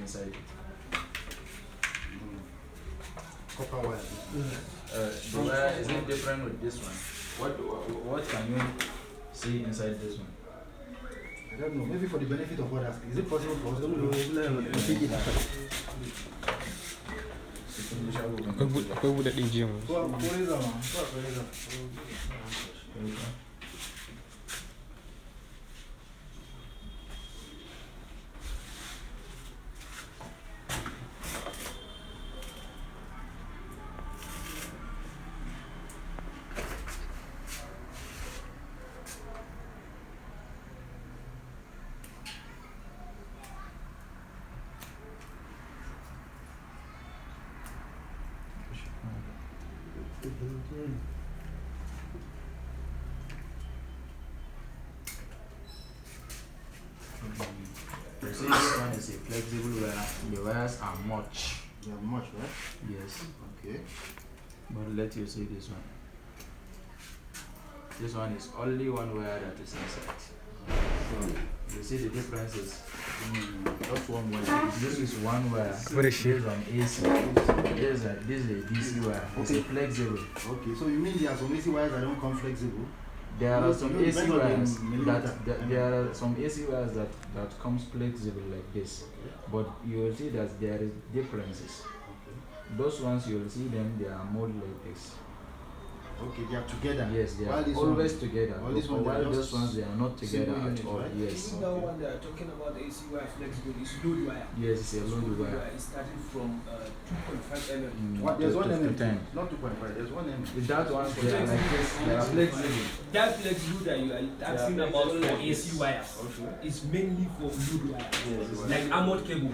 inside it. Copper wire. The wire is it different with this one? What can you see inside this one? I don't know. Maybe for the benefit of others, is it possible for us to pick it up? Akwai buɗaɗɗen jiya mu. You see, this one is a flexible wire. The wires are much. They are much, right? Yes. Okay. But let you see this one. This one is only one wire that is inside. You see the difference is just one wire. This is one wire. What is she? Based on AC. This is a DC wire. It's a flexible. Okay, so you mean there are some AC wires that don't come flexible? There are some AC wires that there are some AC wires that comes flexible like this, but you will see that there is differences. Those ones you will see them, they are more like this. Okay, they are together. Yes, they While are this always one, together. while this one, While they are those just ones they are not together single at unit, all. right? Yes. Isn't that one they are talking about the AC wire flexible? It's load wire. Yes, it's a load wire. It's starting from 2.5 mm. What, there's To- one to mm, 10. not 2.5. There's one mm. With that one, they are like this. They are flexible. That flexible that you are asking about for AC wires Okay. is mainly for load wire, Yes, like armored cable.